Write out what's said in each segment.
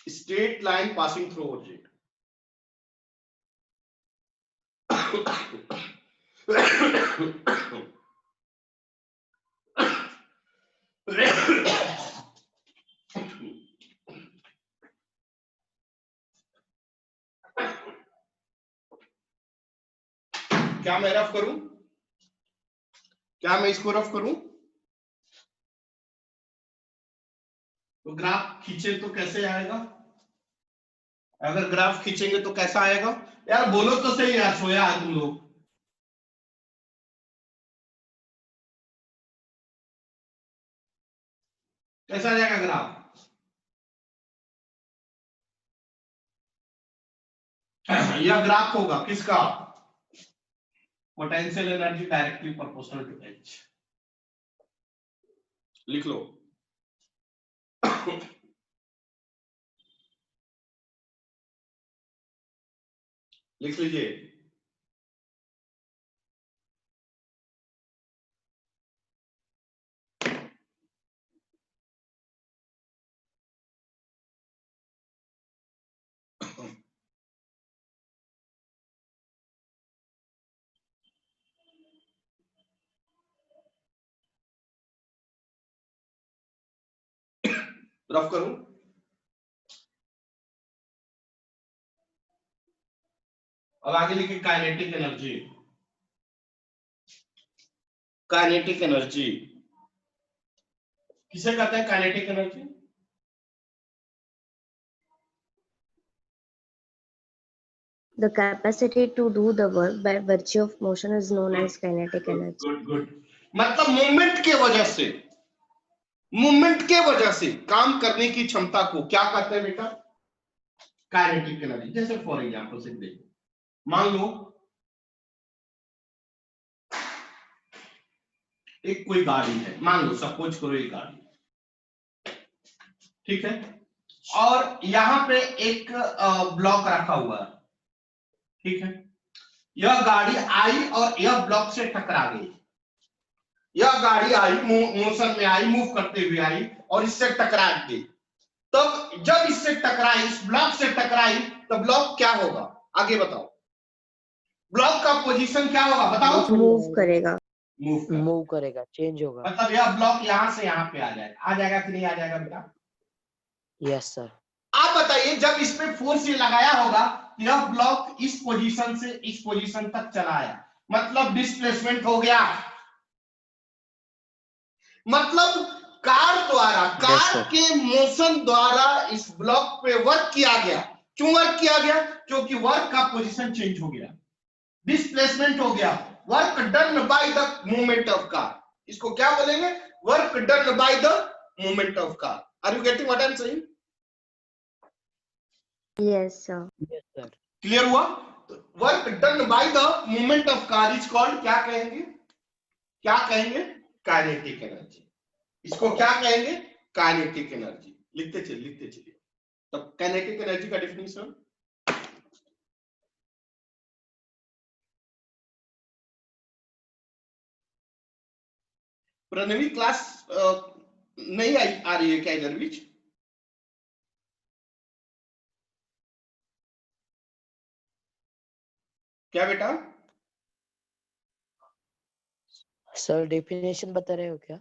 straight line passing through origin. क्या मैं rough करूं? क्या मैं इसको रफ करूं? तो ग्राफ खींचे तो कैसे आएगा? अगर ग्राफ खींचेंगे तो कैसा आएगा? यार बोलो तो सही यार, सोया है तुम लोग। कैसा आ जाएगा ग्राफ? यह ग्राफ होगा किसका? Potential energy directly proportional to H. लिख लो। लिख लीजिए। रफ करूं? अब आगे लिखिए काइनेटिक एनर्जी। काइनेटिक एनर्जी किसे कहते हैं? Kinetic energy The capacity to do the work by virtue of motion is known as kinetic energy. Good. मतलब मूवमेंट के वजह से, मूवमेंट के वजह से काम करने की क्षमता को क्या कहते हैं बेटा? Kinetic energy. जैसे फॉर एग्जांपल से देखो, मान लो एक कोई गाड़ी है, मान लो सपोज करो एक गाड़ी, ठीक है, और यहां पे एक ब्लॉक रखा हुआ है, ठीक है। यह गाड़ी आई और यह ब्लॉक से टकरा गई। यह गाड़ी आई, मोशन में आई, मूव करते हुए आई और इससे टकरा गई। तब जब इससे टकराई, इस ब्लॉक से टकराई, तो ब्लॉक क्या होगा? आगे बताओ। ब्लॉक का पोजीशन क्या होगा बताओ? मूव करेगा। मूव करेगा, चेंज होगा। मतलब यह ब्लॉक यहां से यहां पे आ जाएगा। आ जाएगा कि नहीं आ जाएगा बेटा? Yes sir. आप बताइए, जब इस पे फोर्स ये लगाया होगा, यह ब्लॉक इस पोजीशन से इस पोजीशन तक चला आया, मतलब डिस्प्लेसमेंट हो गया। मतलब कार द्वारा, कार के मोशन द्वारा इस ब्लॉक पे वर्क किया गया। क्यों वर्क किया गया? क्योंकि वर्क का पोजीशन चेंज हो गया, डिस्प्लेसमेंट हो गया। Work done by the movement of car. इसको क्या बोलेंगे? Work done by the movement of car. Are you getting what I am saying? Yes, sir. Yes sir. Clear हुआ? Work done by the movement of car is called, क्या कहेंगे? क्या कहेंगे? Kinetic energy. इसको क्या कहेंगे? Kinetic energy. लिखते चलिए। तब काइनेटिक एनर्जी का डेफिनेशन, प्रणवी क्लास नहीं आ रही है क्या इधर बीच? क्या बेटा? सर डेफिनेशन बता रहे हो क्या?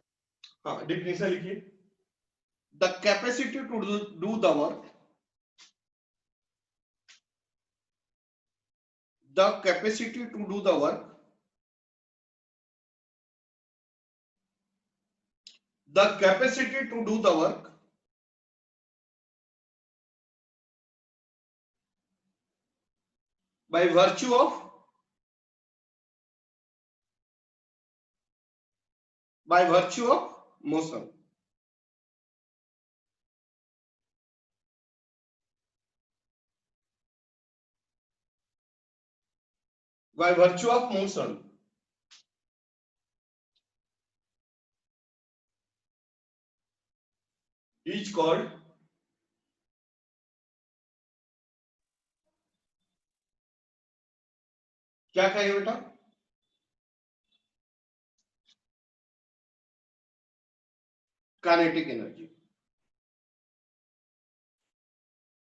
हाँ, डेफिनेशन लिखिए। The capacity to do the work, the capacity to do the work, the capacity to do the work by virtue of motion. By virtue of motion is called क्या कहेंगे बेटा? Kinetic energy.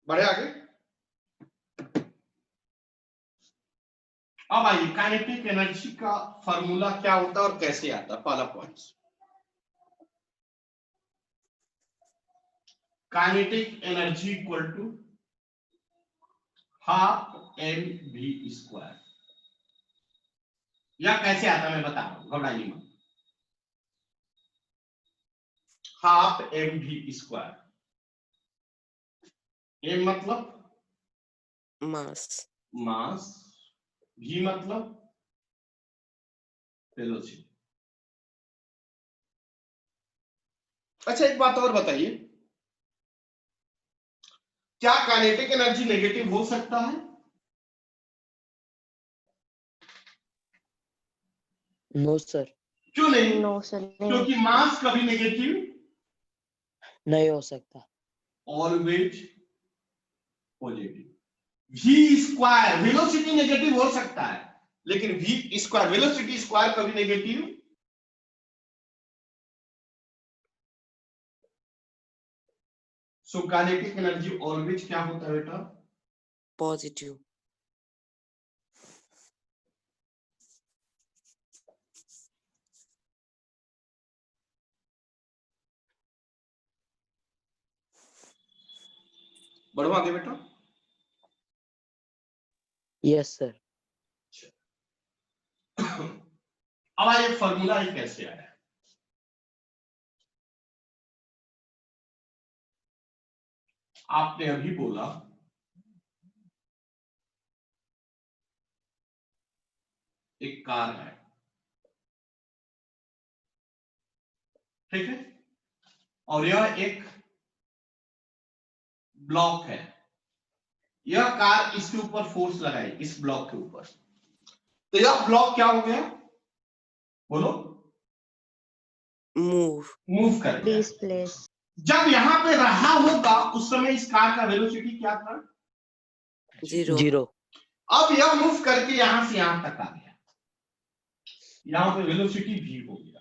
बढ़े आगे। अब आइए kinetic energy का formula क्या होता है और कैसे आता है। पहला point, kinetic energy equal to half M V square. या कैसे आता है मैं बता रहा हूं, घबराइए मत। Half M V square, M मतलब मास, मास, वी मतलब वेलोसिटी। अच्छा एक बात और बताइए, क्या काइनेटिक एनर्जी नेगेटिव हो सकता है? नो सर, क्यों नहीं? No, sir. क्योंकि मास कभी नेगेटिव नहीं हो सकता। Always positive. V square velocity negative हो सकता है, लेकिन वी स्क्वायर वेलोसिटी स्क्वायर कभी negative. So kinetic energy always क्या होता है बेटा? पॉजिटिव। बढ़ो आगे बेटा। Yes sir. अब आइए फॉर्मूला ये कैसे आया। आपने अभी बोला एक कार है, ठीक है, और यह एक ब्लॉक है। यह कार इसके ऊपर फोर्स लगाई, इस ब्लॉक के ऊपर, तो यह ब्लॉक क्या हो गया? बोलो। मूव कर गया। Displace. जब यहां पे रहा होगा उस समय इस कार का वेलोसिटी क्या था? 0। 0। अब यह मूव करके यहां से यहां तक आ गया, यहां पे वेलोसिटी भी हो गया।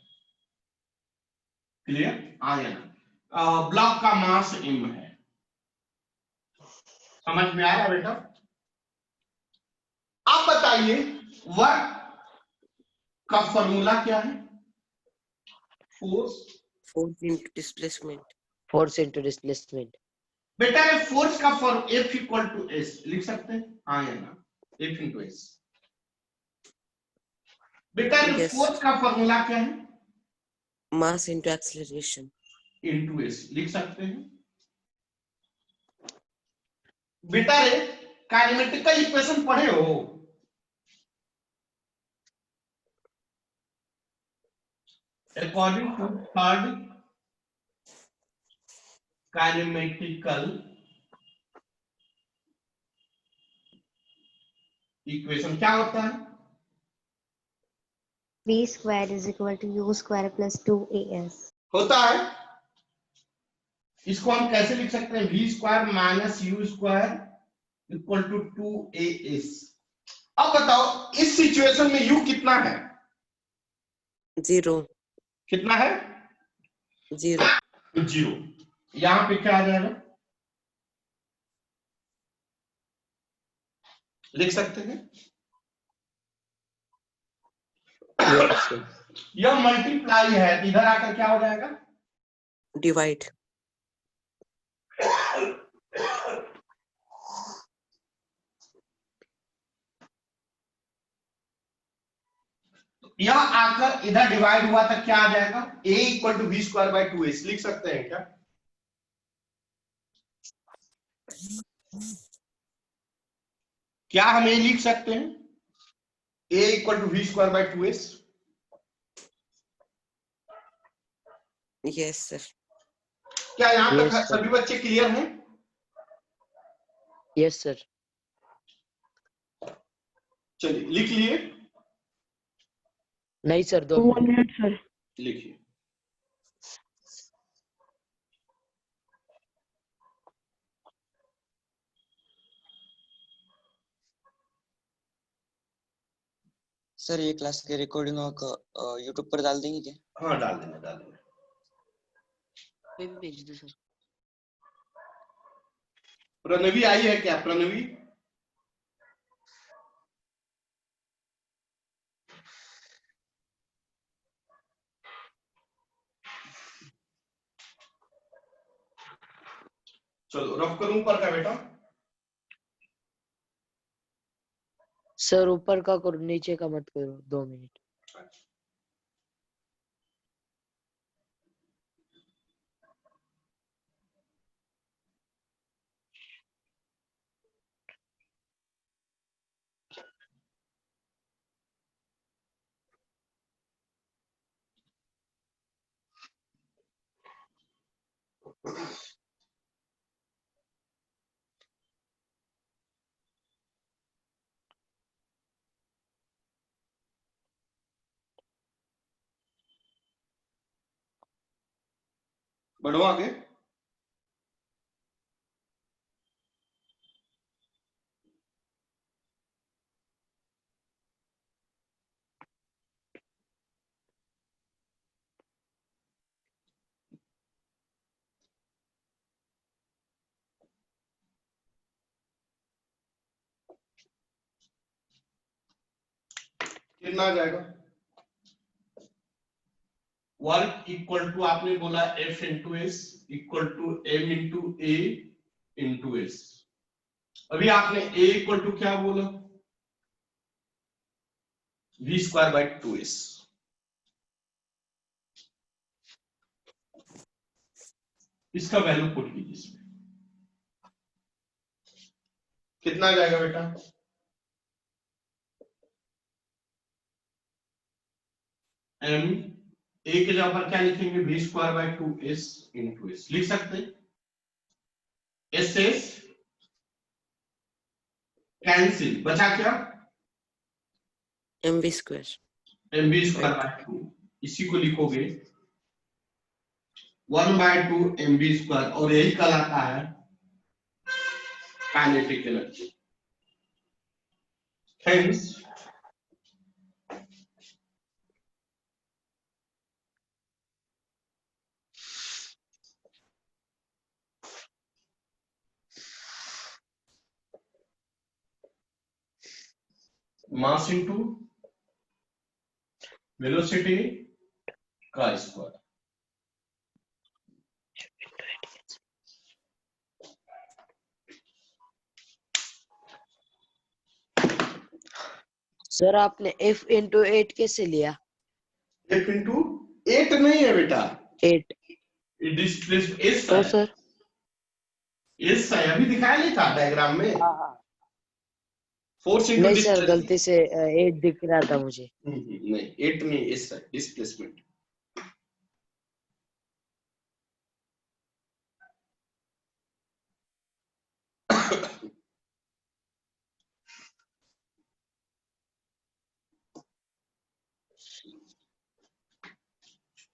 क्लियर? आया ना? ब्लॉक का मास m है। समझ में आया बेटा? आप बताइए वर्क का फॉर्मूला क्या है? Force into displacement। Force into displacement. बेटा ये फोर्स का form F equal to S लिख सकते हैं? हाँ या ना? F into S. बेटा ये Yes। फोर्स का फॉर्मूला क्या है? Mass into acceleration। Into S लिख सकते हैं। बेटा ये काइनेमेटिकल इक्वेशन पढ़े हो? According to third kinematical equation क्या होता है? V square is equal to U square plus 2AS. होता है। इसको हम कैसे लिख सकते हैं? V square minus U square equal to 2AS। अब बताओ इस सिचुएशन में यू कितना है? 0। कितना है? 0। 0। यहां पे क्या आ जाएगा? लिख सकते हैं यस सर। यह मल्टीप्लाई है, इधर आकर क्या हो जाएगा? डिवाइड। यह आकर इधर डिवाइड हुआ तक क्या आ जाएगा? a equal to V square by 2s लिख सकते हैं क्या? क्या हम ये लिख सकते हैं? a equal to V square by 2s। Yes sir. क्या यहां Yes, तक sir. सभी बच्चे क्लियर हैं? Yes sir. चलिए लिख लिए। नहीं सर, 2 मिनट। sir. लिखिए। सर ये क्लास के रिकॉर्डिंग यूट्यूब पर डाल देंगे क्या? हाँ डाल देंगे, डाल देंगे। पे भी भेज दो सर। प्रणवी आई है क्या? प्रणवी चलो रफ करूं ऊपर का बेटा? सर ऊपर का करो, नीचे का मत करो, 2 मिनट। बढ़ो आगे। कितना आ जाएगा? वर्क इक्वल टू आपने बोला F into S equal to M into A into S. अभी आपने A इक्वल टू क्या बोला? V square by 2s। इसका वैल्यू पुट कीजिए इसमें। कितना आ जाएगा बेटा? M A के जगह पर क्या लिखेंगे? V square by 2s into S लिख सकते हैं। एस एस कैंसिल, बचा क्या? MV square. MV square by 2, इसी को लिखोगे 1/2 MV स्क्वायर, और यही कहलाता है kinetic energy. Hence mass into velocity का स्क्वायर। सर आपने F इंटू 8 कैसे लिया? F इंटू 8 नहीं है बेटा, 8 डिस्प्लेस्ड एस तो है। सर एस है, अभी दिखाया नहीं था डायग्राम में? हाँ। फोर्स इंटू नहीं सर, गलती से 8 दिख रहा था मुझे। नहीं 8 नहीं, एस है, डिस्प्लेसमेंट।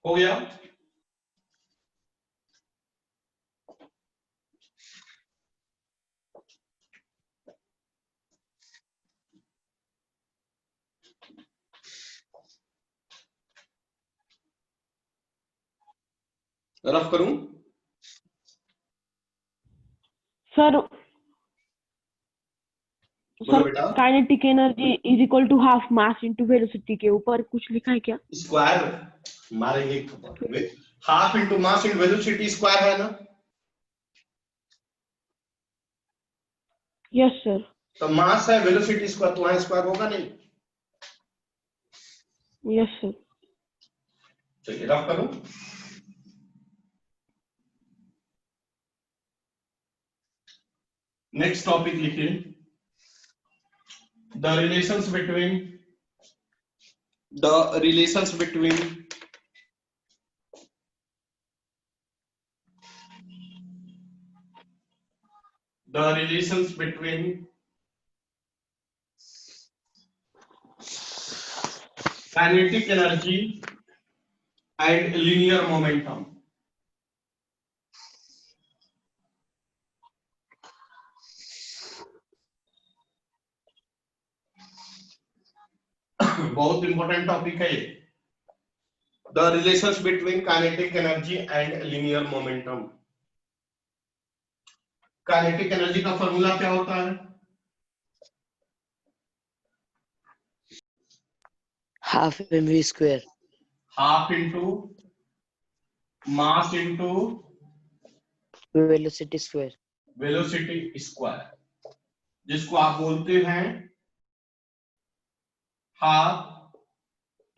हो गया? रफ करूं? सर बोलो बेटा। Kinetic energy is equal to half mass into velocity के ऊपर कुछ लिखा है क्या? स्क्वायर मारेंगे, half into mass into velocity square है ना? Yes sir. तो मास है, वेलोसिटी स्क्वायर, तो वहां स्क्वायर होगा नहीं? Yes sir. चलिए रफ करूं। नेक्स्ट टॉपिक लिखिए, the relations between the relations between kinetic energy and linear momentum. बहुत इंपॉर्टेंट टॉपिक है ये, the relations between kinetic energy and linear momentum. Kinetic energy का फॉर्मूला क्या होता है? Half mv square half into mass into velocity square. Velocity square, जिसको आप बोलते हैं half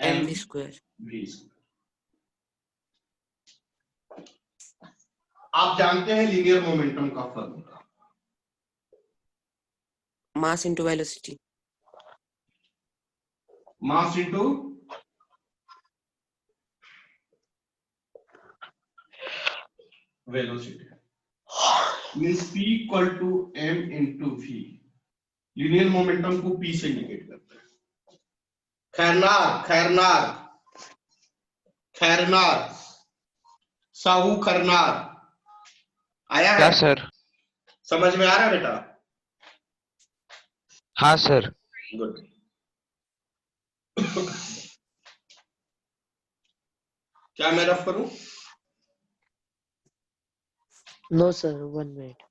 M mv square. V square. आप जानते हैं लीनियर मोमेंटम का formula, Mass into velocity. Mass into velocity, means p equal to m into v। Linear momentum को p से इंडिकेट करते हैं। खैरनार खैरनार साहू खरनार आया है? क्या सर? समझ में आ रहा है बेटा? हाँ सर। गुड। क्या मैं रफ करूं? No sir, 1 minute.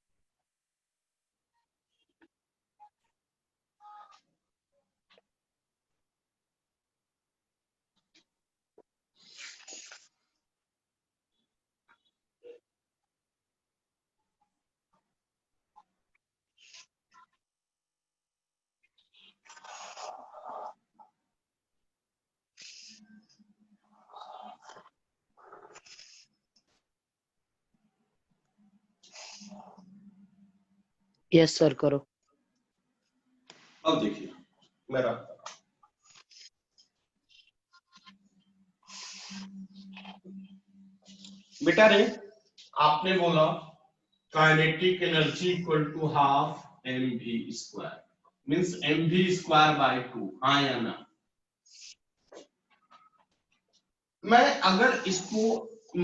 Yes sir, करो। अब देखिए मैं रफ कर रहा हूं। बेटा रे, आपने बोला kinetic energy equal to half M V square, means M V square by 2, हाँ या ना? मैं अगर इसको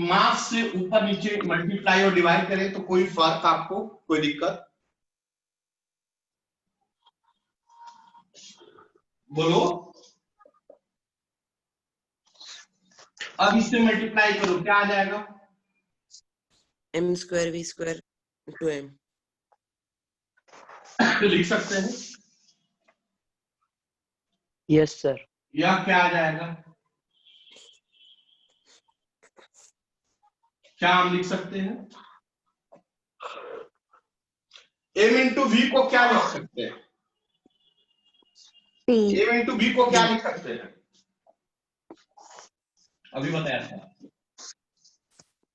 मास से ऊपर नीचे मल्टीप्लाई और डिवाइड करें तो कोई फर्क आपको, कोई दिक्कत? बोलो। अब इससे मल्टीप्लाई करो, क्या आ जाएगा? M square V square into M. तो लिख सकते हैं, यस सर। यह क्या आ जाएगा? क्या हम लिख सकते हैं? m इंटू वी को क्या लिख सकते हैं? P. m इंटू वी को क्या लिख सकते हैं? अभी बताया था।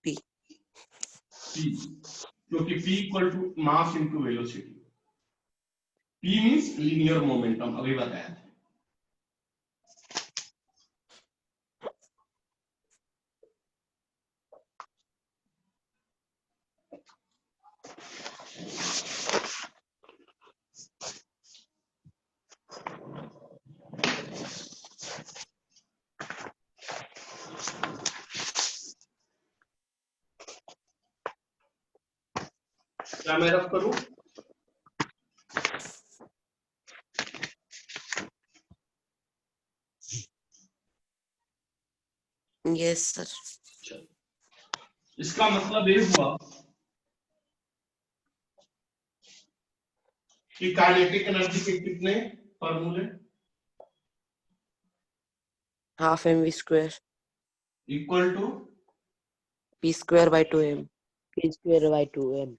P. p, क्योंकि p equal to mass into velocity. p means linear momentum, अभी बताया था। क्या मैं रफ करूं? Yes sir. इसका मतलब ये हुआ कि काइनेटिक एनर्जी के कितने फॉर्मूले? Half mv square. Equal to P square by 2m. p square by 2m।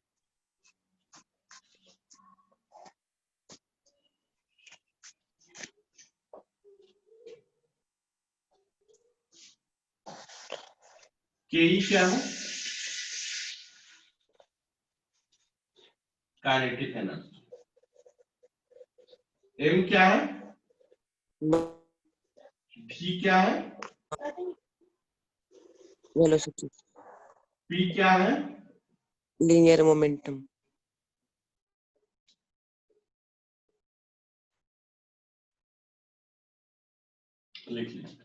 K ई क्या है? Kinetic energy. एम क्या है? भी क्या है? Velocity. पी क्या है? Linear momentum. लिख लीजिए।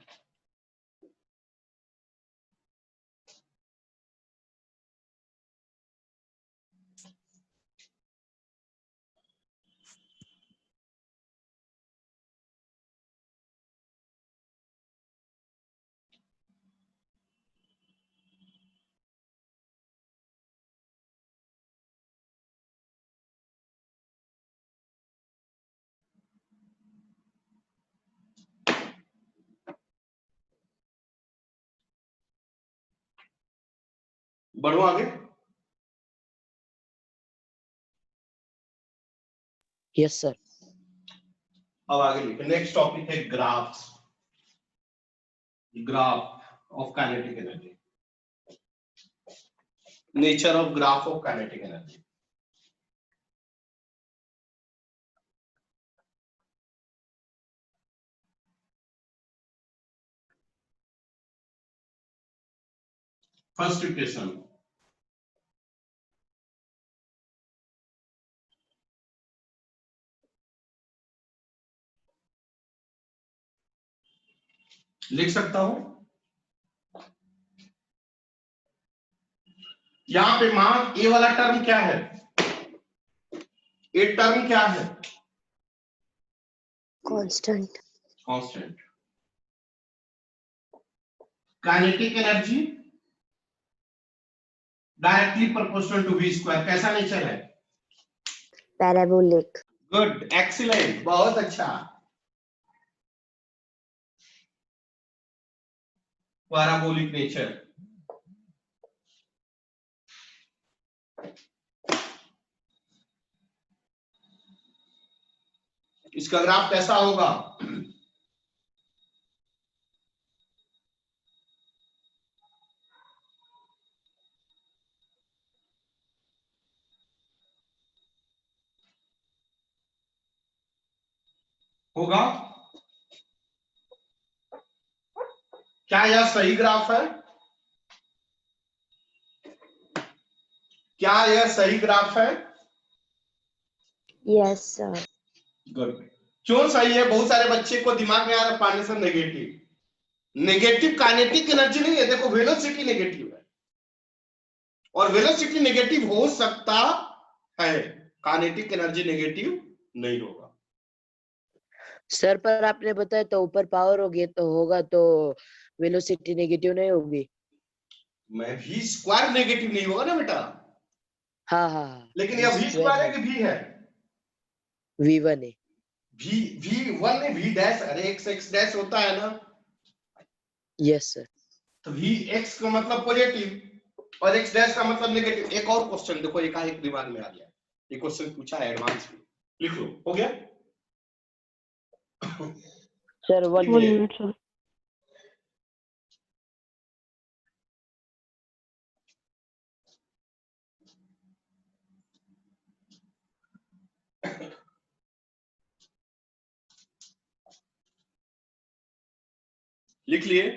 बढ़ो आगे। Yes sir. अब आगे लिखे, नेक्स्ट टॉपिक है graphs, graph of kinetic energy, nature of graph of kinetic energy. First equation, लिख सकता हूं। यहां पे मान ए वाला टर्म क्या है, ए टर्म क्या है, Constant. Constant. Kinetic energy directly proportional to V square, कैसा नेचर है, Parabolic. गुड, एक्सीलेंट, बहुत अच्छा। Parabolic nature. इसका ग्राफ कैसा होगा, होगा, क्या यह सही ग्राफ है, क्या यह सही ग्राफ है, Yes, sir. गुड। क्यों सही है, बहुत सारे बच्चे को दिमाग में आ रहा पाने से नेगेटिव, नेगेटिव काइनेटिक एनर्जी नहीं है, देखो वेलोसिटी नेगेटिव है, और वेलोसिटी नेगेटिव हो सकता है, काइनेटिक एनर्जी नेगेटिव नहीं होगा। सर पर आपने बताया तो ऊपर पावर होगी तो होगा तो वेलोसिटी नेगेटिव नहीं होगी। मैं वी स्क्वायर नेगेटिव नहीं होगा ना बेटा, हाँ हाँ हाँ। लेकिन यह वी स्क्वायर है कि वी है, V1 है। वी वी वन में वी डैश, अरे एक्स एक्स डैश होता है ना, यस सर। तो वी एक्स का मतलब पॉजिटिव और एक्स डैश का मतलब नेगेटिव। एक और क्वेश्चन देखो, एक दिमाग में आ गया, ये क्वेश्चन पूछा है एडवांस में, लिख लो, हो गया। Sir 1 1 minute. minute, sir. लिख लिए,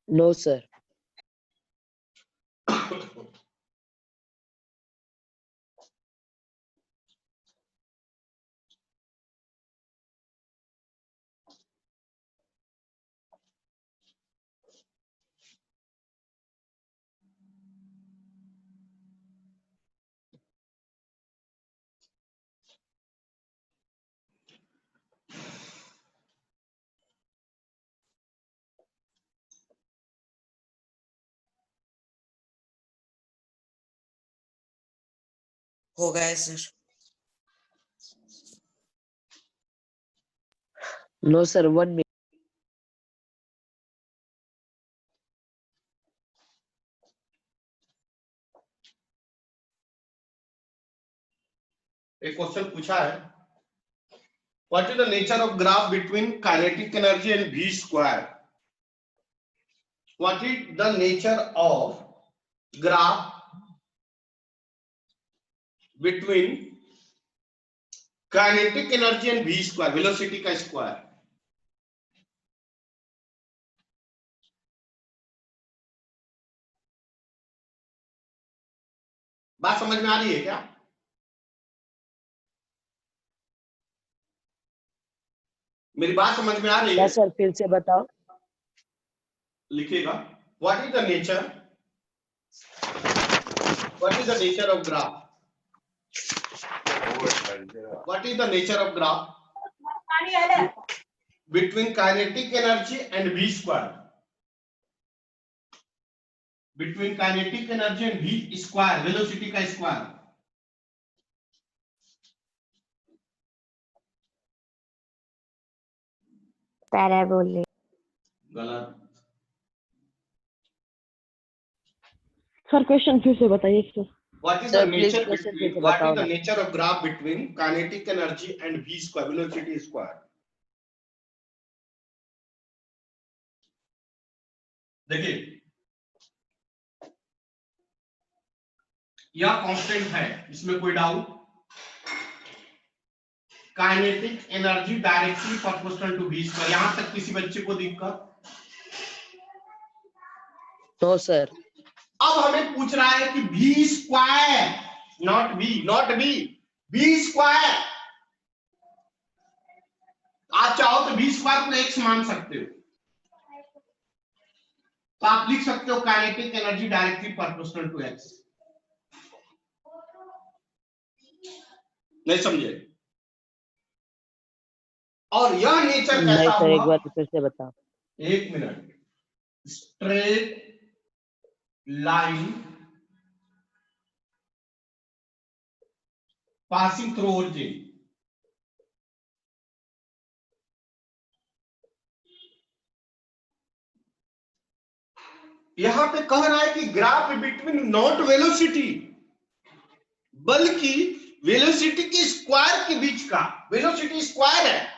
नो सर। हो गया सर। No sir 1 minute. एक क्वेश्चन पूछा है, what is the nature of graph between kinetic energy and V square, what is the nature of graph between kinetic energy and V square, velocity का square. बात समझ में आ रही है क्या, मेरी बात समझ में आ रही क्या है, सर फिर से बताओ। लिखिएगा, what is the nature, what is the nature of graph, what is the nature of graph between kinetic energy and V square, between kinetic energy and V square, velocity का स्क्वायर। Parabolic. गलत, sir question फिर से बताइए sir. What is Sir, the please nature question between फिर से what is बताओ the ना। nature of graph between kinetic energy and v square velocity square? देखिए यह कांस्टेंट है, इसमें कोई doubt? Kinetic energy directly proportional to v square. यहां तक किसी बच्चे को दिक्कत? No sir. अब हमें पूछ रहा है कि v square, not v square. आप चाहो तो v स्क्वायर को x मान सकते हो, तो आप लिख सकते हो kinetic energy directly proportional to x। नहीं समझे? और यह नेचर नहीं कैसा सर, एक हुआ? बार फिर से बताओ। एक minute. Straight line passing through origin. यहां पे कह रहा है कि ग्राफ बिटवीन नॉट वेलोसिटी, बल्कि वेलोसिटी के स्क्वायर के बीच का। वेलोसिटी स्क्वायर है।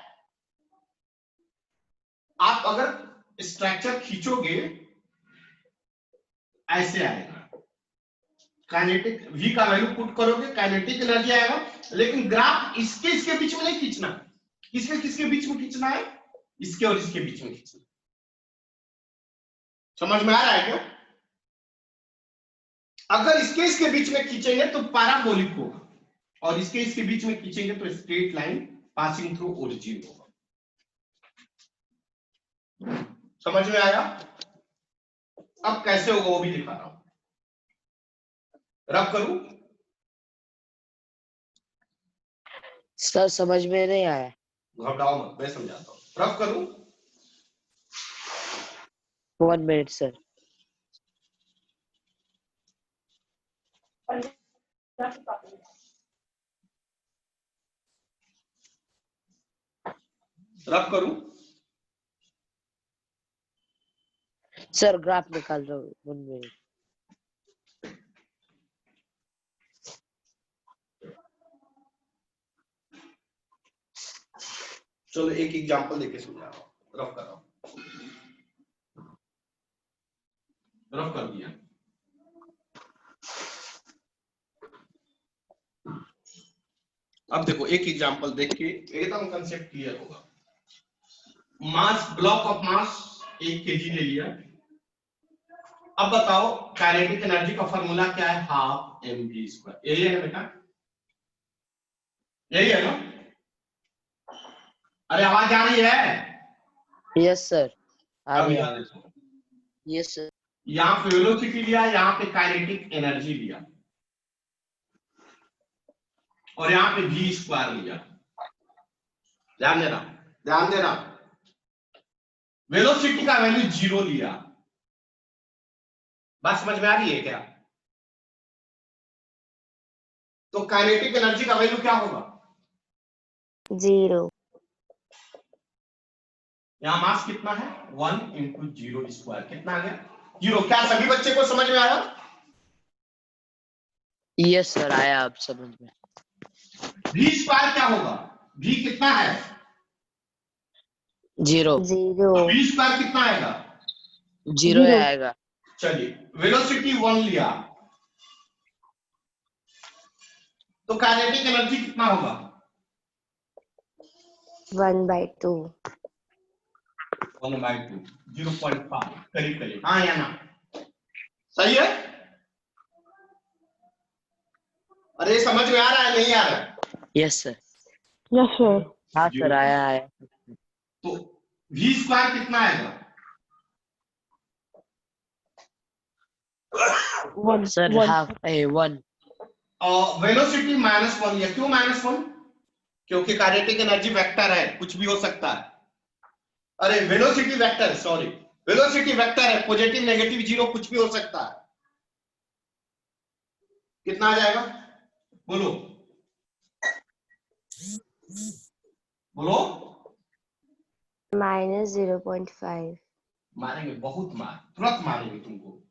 आप अगर स्ट्रक्चर खींचोगे ऐसे आएगा, काइनेटिक v का वैल्यू पुट करोगे, काइनेटिक एनर्जी आएगा, लेकिन ग्राफ इसके बीच में नहीं खींचना। किसके बीच में खींचना है? इसके और इसके बीच में खींचना। समझ में आ रहा है क्या? अगर इसके बीच में खींचेंगे तो पैराबोलिक होगा, और इसके बीच में खींचेंगे तो straight line passing through origin होगा। समझ में आया? अब कैसे होगा वो भी दिखा रहा हूं। रब करूं? सर समझ में नहीं आया। घबराओ मत, मैं समझाता हूं। रब करूं? 1 मिनट सर। रब करूं? सर ग्राफ निकाल रहा हूँ, 1 मिनट। चलो एक एग्जांपल देके समझा रहा हूं। रब कर रहा हूं। रब कर दिया। अब देखो एक एग्जांपल देख के एकदम कंसेप्ट क्लियर होगा। मास, ब्लॉक ऑफ मास 1 kg ले लिया। अब बताओ काइनेटिक एनर्जी का फॉर्मूला क्या है? Half mv²। यही है ना बेटा? यही है ना? अरे आवाज आ रही है? यस सर, आ अब रही याद है। रखो, यस सर। यहाँ पे वेलोसिटी लिया, यहाँ पे काइनेटिक एनर्जी लिया, और यहाँ पे v² लिया। ध्यान देना, ध्यान देना। वेलोसिटी का वैल्यू 0 लिया। बात समझ में आ रही है क्या? तो काइनेटिक एनर्जी का वैल्यू क्या होगा? 0। यहां मास कितना है? 1 × 0² कितना आ गया? 0। क्या सभी बच्चे को समझ में आया? यस सर, आया आप समझ में। v² क्या होगा? v कितना है? 0। 0। v² कितना आएगा? 0 आएगा। चलिए वेलोसिटी 1 लिया, तो काइनेटिक एनर्जी कितना होगा? 1/2। 1/2, 0.5 करीब करीब। हाँ या ना? सही है? अरे समझ में आ रहा है नहीं आ रहा है? Yes sir. Yes sir. हाँ सर, आया। तो v² कितना आएगा? 1 सर 1 हाफ 1। वेलोसिटी -1 लिया। क्यों -1? क्योंकि काइनेटिक एनर्जी वेक्टर है, कुछ भी हो सकता है। अरे velocity vector, sorry, velocity vector है, पॉजिटिव नेगेटिव 0 कुछ भी हो सकता है। कितना आ जाएगा? बोलो बोलो। -0.5। मारेंगे, बहुत मार, तुरंत मारेंगे तुमको।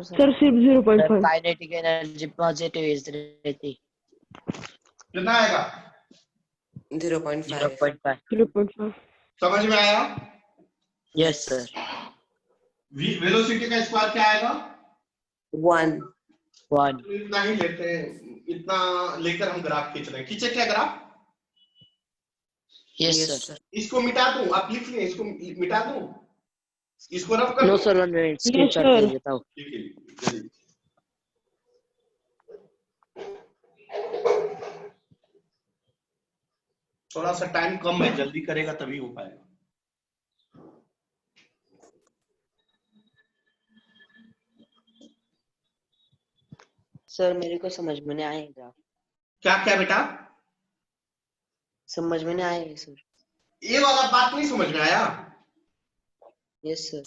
सर सिर्फ 0.5। काइनेटिक एनर्जी पॉजिटिव रहती। कितना आएगा? 0.5. 0.5। 0.5। समझ में आया? Yes sir. वेलोसिटी का स्क्वायर क्या आएगा? 1. 1। इतना ही लेते हैं, इतना लेकर हम ग्राफ खींच रहे हैं। खींचे क्या graph? Yes Yes, sir. sir. इसको मिटा दूं? आप लिख लें, इसको मिटा दूं, इसको रफ कर नो दूं? Sir, 1 minute screenshot sir. ले लेता हूँ। ठीक है, जल्दी। थोड़ा सा टाइम कम है, जल्दी करेगा तभी हो पाएगा। सर मेरे को समझ में नहीं आएगा। क्या क्या बेटा? समझ में नहीं आएगा सर। ये वाला बात नहीं समझ में आया? Yes sir.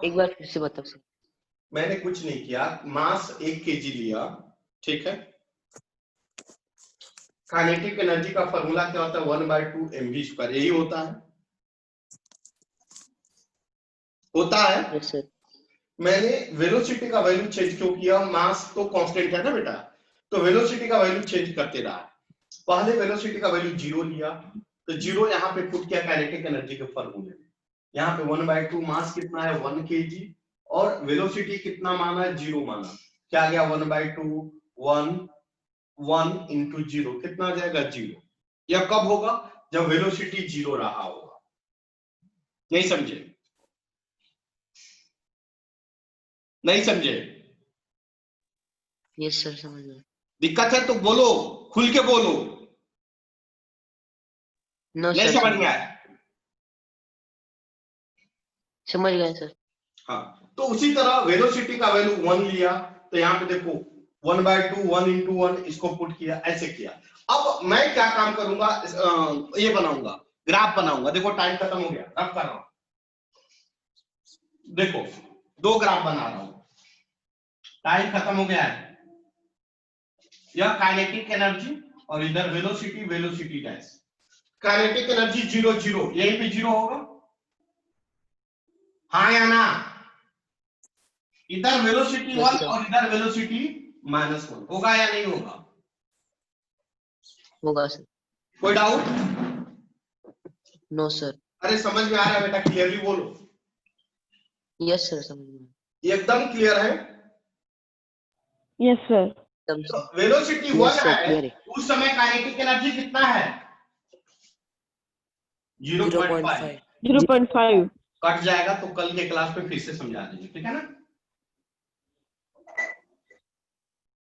एक बार फिर से बताओ सर। मैंने कुछ नहीं किया, मास 1 kg लिया, ठीक है। काइनेटिक एनर्जी का फॉर्मूला क्या होता है? 1/2 mv²। यही होता है, होता है। Yes sir. मैंने वेलोसिटी का वैल्यू चेंज क्यों किया? मास तो कांस्टेंट है ना बेटा, तो वेलोसिटी का वैल्यू चेंज करते रहा। पहले वेलोसिटी का वैल्यू 0 लिया, तो 0 यहाँ पे पुट किया काइनेटिक एनर्जी के फॉर्मूले में। यहाँ पे 1/2 मास कितना है? 1 kg, और वेलोसिटी कितना माना है? 0 माना। क्या गया? 1/2 1 into 0 कितना आ जाएगा? 0। यह कब होगा? जब वेलोसिटी 0 रहा होगा। नहीं समझे? नहीं समझे? यस सर, समझ गए। दिक्कत है तो बोलो, खुल के बोलो। नो नहीं सर, समझ में आया? समझ गए सर। हाँ, तो उसी तरह वेलोसिटी का वैल्यू 1 लिया, तो यहाँ पे देखो 1/2 1 into 1, इसको पुट किया, ऐसे किया। अब मैं क्या काम करूंगा? ये बनाऊंगा, ग्राफ बनाऊंगा। देखो टाइम खत्म हो गया, रब कर रहा हूं। देखो 2 ग्राफ बना रहा हूं, टाइम खत्म हो गया है। यह काइनेटिक एनर्जी और इधर velocity, velocity dash. Kinetic energy 0 0, यहीं पे 0 होगा, हाँ या ना? इधर वेलोसिटी 1 और इधर वेलोसिटी -1, होगा या नहीं होगा? होगा सर। कोई डाउट? No sir. अरे समझ में आ रहा है बेटा? क्लियरली बोलो। यस सर, समझ में। एकदम क्लियर है? Yes sir. तो वेलोसिटी 1 Yes, sir, है, clear है। उस समय काइनेटिक एनर्जी कितना है? 0.5। 0.5. 0.5। कट जाएगा तो कल के क्लास में फिर से समझा देंगे, ठीक है ना?